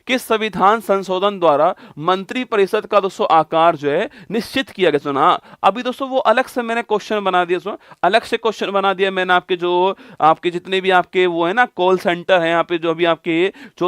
किस संविधान संशोधन द्वारा मंत्री परिषद का दोस्तों आकार जो है निश्चित किया गया। सुना, अभी दोस्तों वो अलग से मैंने क्वेश्चन बना दिया, सुनो अलग से क्वेश्चन बना दिया मैंने, आपके जो आपके जितने भी आपके वो है ना कॉल सेंटर है यहाँ पे, जो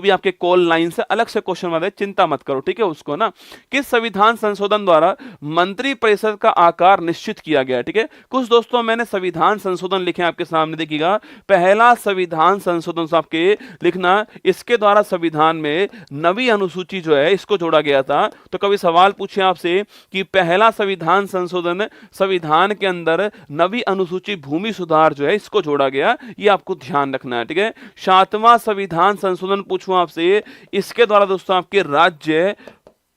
भी आपके कॉल लाइन से अलग से क्वेश्चन बना दिया, चिंता मत करो ठीक है उसको ना। किस संविधान संशोधन द्वारा मंत्री परिषद का आकार निश्चित किया गया, ठीक है। कुछ दोस्तों मैंने संविधान संशोधन लिखे आपके सामने, देखिएगा पहला संविधान संशोधन से आपके लिखना, इसके द्वारा संविधान में नवी अनुसूची जो है इसको जोड़ा गया था। तो कभी सवाल पूछे आपसे कि पहला संविधान संशोधन, संविधान के अंदर नवी अनुसूची भूमि सुधार जो है इसको जोड़ा गया, ये आपको ध्यान रखना है, ठीक है। सातवां संविधान संशोधन पूछूं आपसे, इसके द्वारा दोस्तों आपके राज्य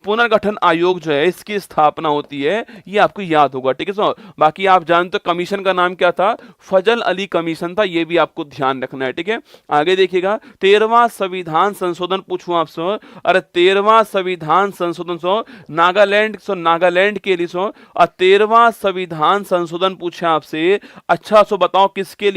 पुनर्गठन आयोग जो है इसकी स्थापना होती है, ये आपको याद होगा, ठीक है। सो बाकी आप जानते हो कमीशन का नाम क्या था, फजल अली कमीशन था, ये भी आपको ध्यान रखना है, ठीक है। आगे देखिएगा 13वां संविधान संशोधन पूछूं आपसे, अरे 13वां संविधान संशोधन नागालैंड के लिए 13वां संविधान संशोधन पूछा आपसे, अच्छा सो बताओ किसके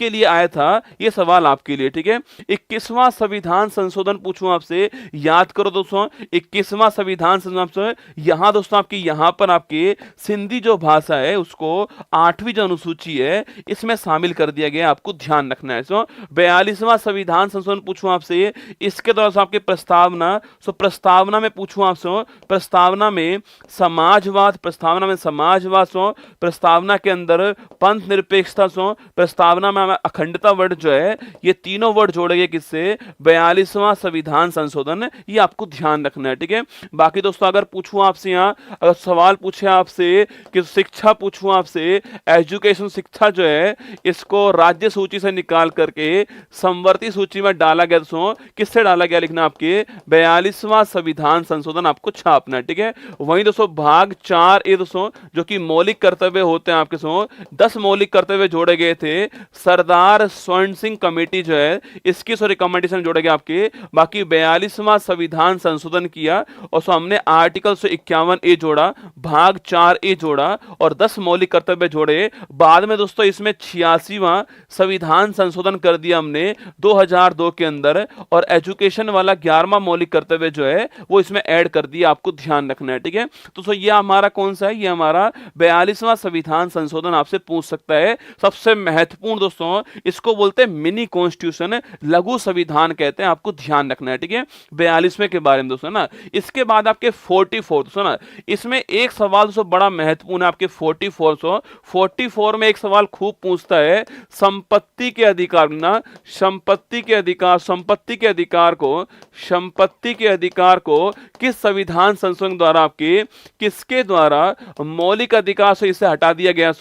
लिए आया था, ये सवाल आपके लिए, ठीक है। 21वां संविधान संशोधन पूछूं आपसे, याद करो दोस्तों 21वां संविधान संशोधन, यहां दोस्तों आपकी यहां पर आपके सिंधी जो भाषा है उसको 8वीं जो अनुसूची है इसमें शामिल कर दिया गया, आपको ध्यान रखना है। 42वां संविधान संशोधन पूछूं आपसे, इसके द्वारा आपके प्रस्तावना, प्रस्तावना में पूछूं आपसे, प्रस्तावना में समाजवाद, प्रस्तावना के अंदर पंथ निरपेक्षता, प्रस्तावना में अखंडता वर्ड जो है, ये तीनों वर्ड जोड़े गए किससे, 42वां संविधान संशोधन, ये आपको ध्यान रखना है, ठीक है। बाकी दोस्तों अगर पूछूं आपसे, यहां अगर सवाल पूछे आपसे कि शिक्षा पूछूं आपसे, एजुकेशन शिक्षा जो है इसको राज्य सूची से निकाल करके समवर्ती सूची में डाला गया, दोस्तों किससे डाला गया लिखना, आपके 42वां संविधान संशोधन आपको छापना है, ठीक है। वहीं दोस्तों भाग 4 दोस्तों जो कि मौलिक कर्तव्य होते हैं आपके 10 मौलिक कर्तव्य जोड़े गए थे, सरदार स्वर्ण सिंह कमेटी जो है इसकी रिकमेंडेशन जोड़े गए आपके। बाकी 42वां संविधान संशोधन किया और हमने आर्टिकल 151 जोड़ा, भाग 4 जोड़ा और 10 मौलिक कर्तव्य जोड़े। बाद में दोस्तों इसमें 86वां संविधान संशोधन कर दिया हमने 2002 के अंदर, और एजुकेशन वाला 11वां मौलिक कर्तव्य जो है वो इसमें ऐड कर दिया, आपको ध्यान रखना है, ठीक है। तो ये हमारा कौन सा है, ये हमारा 42वां संविधान संशोधन आपसे पूछ सकता है। सबसे महत्वपूर्ण दोस्तों इसको बोलते हैं मिनी कॉन्स्टिट्यूशन, लघु संविधान कहते हैं, आपको ध्यान रखना है, ठीक है। 42वें के बारे में दोस्तों ना। इसके बाद आपके 44 दोस्तों ना, इसमें एक सवाल दोस्तों बड़ा महत्वपूर्ण है आपके 44 में एक सवाल खूब पूछता है, संपत्ति के अधिकार ना, संपत्ति के अधिकार को किस संविधान संशोधन द्वारा आपके किसके द्वारा मौलिक अधिकार से इसे हटा दिया गया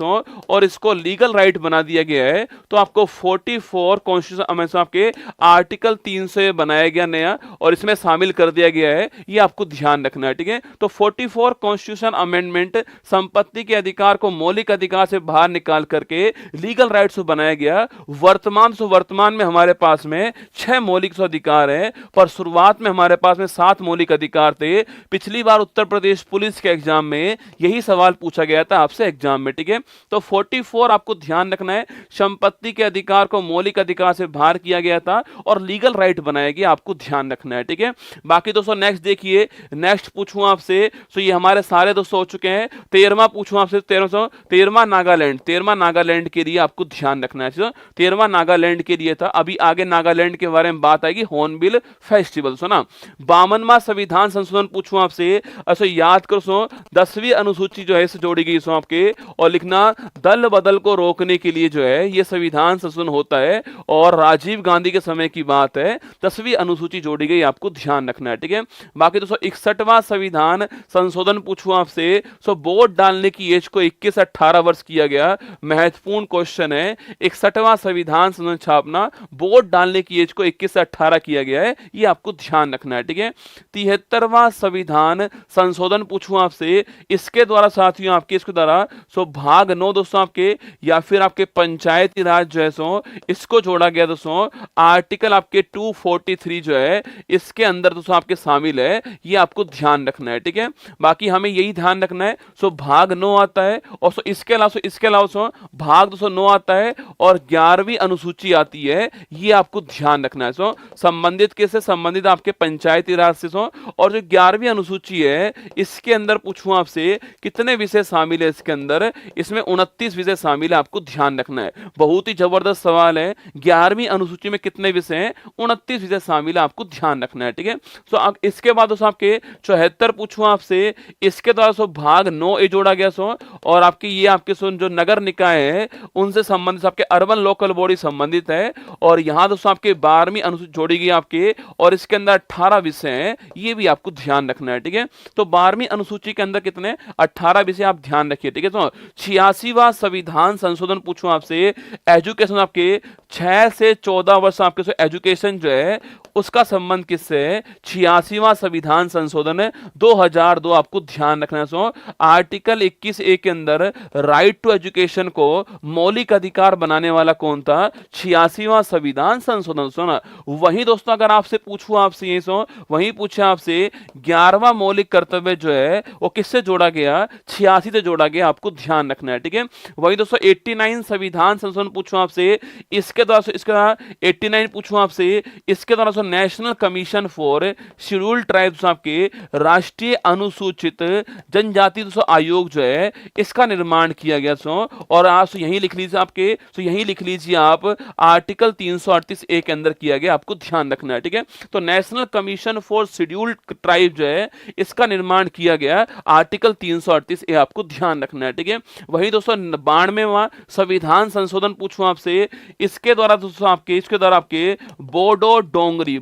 और इसको लीगल राइट बना दिया गया है। तो आपको 44 कॉन्स्टिट्यूशन अमेंडमेंट आपके आर्टिकल 3 से बनाया गया नया और इसमें शामिल कर दिया गया है, ये आपको ध्यान रखना है, ठीक है। तो 44 कॉन्स्टिट्यूशन अमेंडमेंट संपत्ति के अधिकार को मौलिक अधिकार से बाहर निकाल करके लीगल राइट्स बनाया गया। वर्तमान में हमारे पास में 6 मौलिक अधिकार है, पर शुरुआत में हमारे पास में 7 मौलिक अधिकार थे। पिछली बार उत्तर प्रदेश पुलिस के एग्जाम में यही सवाल पूछा गया था आपसे एग्जाम में, ठीक है। तो 44 आपको ध्यान रखना है, संपत्ति के अधिकार को मौलिक अधिकार से बाहर किया गया था और लीगल राइट बनाया गया, आपको ध्यान रखना है, ठीक है। बाकी दोस्तों नेक्स्ट देखिए, नेक्स्ट पूछूं आपसे, तो ये हमारे सारे दोस्तों हो चुके हैं। 13वां पूछूं आपसे, 13वां नागालैंड के लिए आपको ध्यान रखना है, 13वां नागालैंड के लिए था। अभी आगे नागालैंड के बारे में बात आएगी, हॉर्नबिल फेस्टिवल, सुना। 52वां संविधान संशोधन पूछूं आपसे, अच्छा याद करो 10वीं अनुसूची जो है इसे जोड़ी गई आपके, और लिखना दल बदल को रोकने के लिए जो है ये संविधान संशोधन होता है, और राजीव गांधी के समय की बात है, 10वीं अनुसूची जोड़ी गई, आपको ध्यान रखना है, ठीक है। बाकी दोस्तों 61वां संविधान संशोधन पूछूं आपसे, वोट डालने की एज को 21 से 18 वर्ष किया गया। महत्वपूर्ण क्वेश्चन है, 61वां संविधान संशोधन छापना, वोट डालने की एज को 21 से 18 किया गया है, ये आपको ध्यान रखना है, ठीक है। 73वां संविधान संशोधन पूछूं आपसे, इसके द्वारा साथियों आपके इसके द्वारा भाग 9 दोस्तों आपके, या फिर आपके पंचायती राज जो है इसको जोड़ा गया दोस्तों। आर्टिकल आपके 243 जो है इसके अंदर दोस्तों आपके शामिल है, ये आपको ध्यान रखना है, ठीक है। बाकी हमें यही ध्यान रखना है, सो भाग 9 आता है और सो इसके अलावा सो भाग 209 आता है और 11वीं अनुसूची आती है, ये आपको ध्यान रखना है। सो संबंधित किससे संबंधित आपके पंचायती राज से। सो और जो 11वीं अनुसूची है इसके अंदर पूछूं आपसे कितने विषय शामिल है इसके अंदर, इसमें 29 विषय शामिल है, आपको ध्यान रखना है। बहुत ही जबरदस्त सवाल है, 11वीं अनुसूची में कितने विषय हैं, 29 विषय शामिल है, आपको ध्यान रखना है, ठीक है। सो अब इसके बाद दोस्तों आपके 74 पूछूं आपसे, इसके द्वारा सो भाग 9 ए जोड़ा गया सो, और आपकी ये आपके जो नगर निकाय है उनसे संबंधित आपके अर्बन लोकल बॉडी संबंधित है, और यहां दोस्तों आपके 12वीं अनुसूची जोड़ी गई आपके, और इसके अंदर 18 विषय हैं, ये भी आपको ध्यान रखना है, ठीक है। तो 12वीं अनुसूची के अंदर कितने 18 विषय आप ध्यान रखिए, ठीक है। तो 86वां संविधान संशोधन पूछूं आपसे, एजुकेशन आपके 6 से 14 वर्ष आपके एजुकेशन जो है उसका संबंध किससे है, 86वां संविधान संशोधन है 2002, आपको ध्यान रखना है। सो आर्टिकल 21A के अंदर राइट टू एजुकेशन को मौलिक अधिकार बनाने वाला कौन था, 86वां संविधान संशोधन। सुना वही दोस्तों अगर आपसे पूछूं आपसे ये सो वही पूछे आपसे 11वां मौलिक कर्तव्य जो है वो किससे जोड़ा गया, 86 से जोड़ा गया, आपको ध्यान रखना है, ठीक है। वही दोस्तों 89 संविधान संशोधन पूछूं आपसे, इसके द्वारा 89 पूछूं आपसे, इसके द्वारा national commission for scheduled tribes आपके राष्ट्रीय अनुसूचित जनजाति आयोग जो है इसका निर्माण किया गया। सो और आप यही लिख लीजिए आपके, तो यही लिख लीजिए आप आर्टिकल 338A के अंदर किया गया, आपको ध्यान रखना है, ठीक है। तो national commission for scheduled tribe जो है इसका निर्माण किया गया आर्टिकल 338A, आपको ध्यान रखना है, ठीक है। वही दोस्तों 92वां संविधान संशोधन पूछूं आपसे, इसके द्वारा दोस्तों आपके बोडो डोंगरी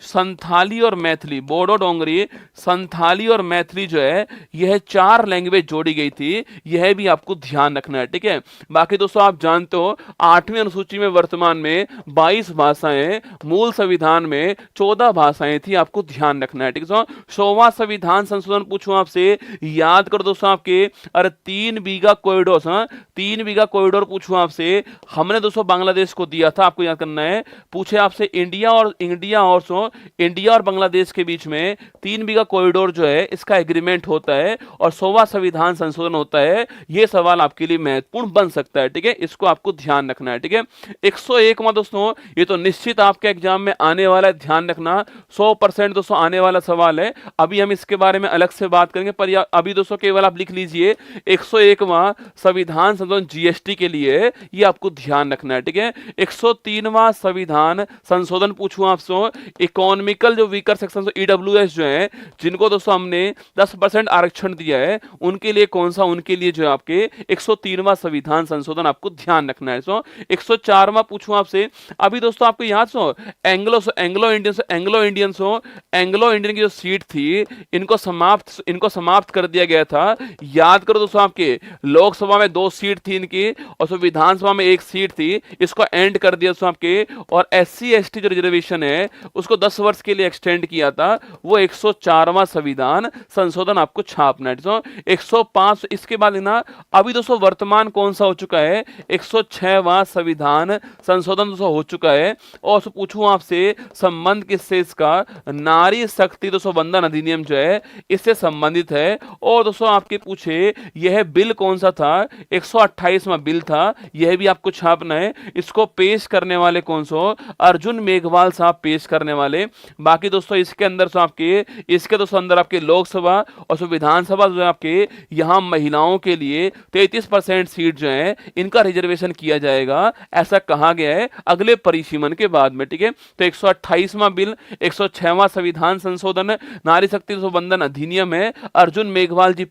संथाली और मैथिली, बोडो डोंगरी संथाली और मैथिली जो है यह 4 लैंग्वेज जोड़ी गई थी, यह भी आपको ध्यान रखना है, ठीक है। बाकी दोस्तों आप जानते हो 8वीं अनुसूची में वर्तमान में 22 भाषाएं, मूल संविधान में 14 भाषाएं थी, आपको ध्यान रखना है, ठीक है। 100वां संविधान संशोधन पूछूं आपसे, याद करो दोस्तों आपके, अरे 3 बीघा कॉरिडोर, 3 बीघा कॉरिडोर पूछूं आपसे, हमने दोस्तों बांग्लादेश को दिया था, आपको याद करना है। पूछे आपसे इंडिया और बांग्लादेश के बीच में 3 बीघा कॉरिडोर जो है इसका एग्रीमेंट होता है और 100वां संविधान संशोधन होता है, ये सवाल आपके लिए महत्वपूर्ण बन सकता है, ठीक है। इसको आपको ध्यान रखना है, ठीक है। 101वां दोस्तों, ये तो निश्चित आपके एग्जाम में आने वाला है, ध्यान रखना, 100% दोस्तों आने वाला सवाल है। अभी हम इसके बारे में अलग से बात करेंगे, पर अभी दोस्तों केवल आप लिख लीजिए 101वां संविधान संशोधन जीएसटी के लिए, ये आपको ध्यान रखना है, ठीक है। 103वां संविधान संशोधन पूछूं आपसे, इकोनॉमिकल जो वीकर सेक्शन ईडब्ल्यूएस जो है, जिनको दोस्तों हमने 10% आरक्षण दिया है, उनके लिए कौन सा, उनके लिए जो है आपके 103वां संविधान संशोधन, आपको ध्यान रखना है। 104वां पूछूं आपसे, अभी दोस्तों आपको याद एंग्लो इंडियन की जो सीट थी इनको समाप्त कर दिया गया था। याद करो दोस्तों आपके लोकसभा में 2 सीट थी इनकी और विधानसभा में 1 सीट थी, इसको एंड कर दिया दोस्तों आपके, और SC ST जो रिजर्वेशन है उसको 10 वर्ष के लिए एक्सटेंड किया था, वो 104वां संविधान संशोधन आपको छापना है। 105 इसके बाद ना, अभी दोस्तों वर्तमान कौन सा हो चुका है, 106वां संविधान संशोधन दोस्तों हो चुका है। और पूछूं आपसे संबंध किससे, इसका नारी शक्ति दोस्तों वंदन अधिनियम जो है इससे संबंधित है। और दोस्तों आपके पूछे यह बिल कौन सा था, 128वां बिल था, यह भी आपको छापना है। इसको पेश करने वाले कौन सो, अर्जुन मेघवाल साहब पेश करने वाले। बाकी दोस्तों इसके अंदर दोस्तों अंदर आपके लोकसभा और विधानसभा जो है आपके, यहां महिलाओं के लिए 33% सीट जो है इनका रिजर्वेशन किया जाएगा, ऐसा कहा गया है अगले परिसीमन के बाद में, ठीक है। तो 128वां बिल, 106वां संविधान संशोधन, नारी शक्ति वंदन अधिनियम है, अर्जुन मेघवाल जी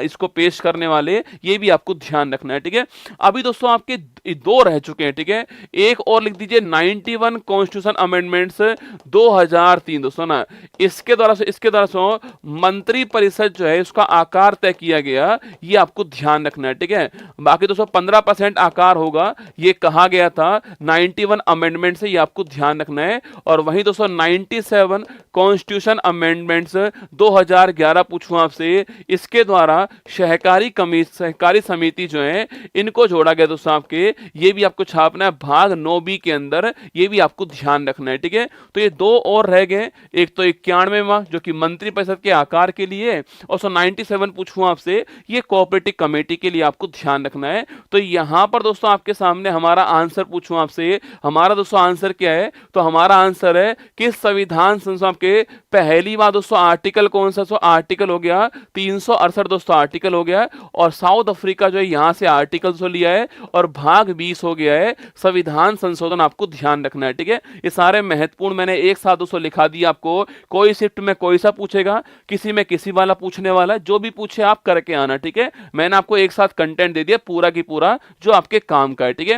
इसको पेश करने वाले, ये भी आपको ध्यान रखना है, ठीक है। अभी दोस्तों आपके 2 रह चुके हैं, ठीक है। एक और लिख दीजिए 91 कॉन्स्टिट्यूशन अमेंडमेंट्स 2003 दोस्तों ना, इसके द्वारा मंत्री परिषद जो है उसका आकार तय किया गया, ये आपको ध्यान रखना है, ठीक है। बाकी दोस्तों 15% आकार होगा, ये कहा गया था 91 अमेंडमेंट से, ये आपको ध्यान रखना है। और वहीं दोस्तों 97 कॉन्स्टिट्यूशन अमेंडमेंट्स 2011 पूछूं आपसे, इसके द्वारा सहकारी समिति जो है इनको जोड़ा गया दोस्तों आपके, ये भी आपको छापना है भाग 9B के अंदर, ये भी आपको ध्यान रखना है, ठीक है। तो ये दो और रह गए, एक तो 91वां जो कि मंत्रिपरिषद के आकार के लिए, और 97 पूछूं आपसे, ये कोऑपरेटिव कमेटी के लिए आपको ध्यान रखना है। तो यहां पर दोस्तों आपके सामने हमारा आंसर पूछूं आपसे, हमारा दोस्तों आंसर क्या है, तो हमारा आंसर है कि संविधान संशोधन के पहली बार दोस्तों आर्टिकल कौन सा, सो आर्टिकल हो गया 368 दोस्तों, आर्टिकल हो गया, और साउथ अफ्रीका जो है यहां से आर्टिकल जो लिया है, और भाग 20 हो गया है संविधान संशोधन, आपको ध्यान रखना है, ठीक है। ये सारे महत्वपूर्ण मैंने एक साथ दोस्तों लिखा दिया आपको, कोई शिफ्ट में कोई सा पूछेगा, किसी में किसी वाला पूछने वाला, जो भी पूछे आप करके आना, ठीक है। मैंने आपको एक साथ कंटेंट दे दिया पूरा की पूरा जो आपके काम का है, ठीक है।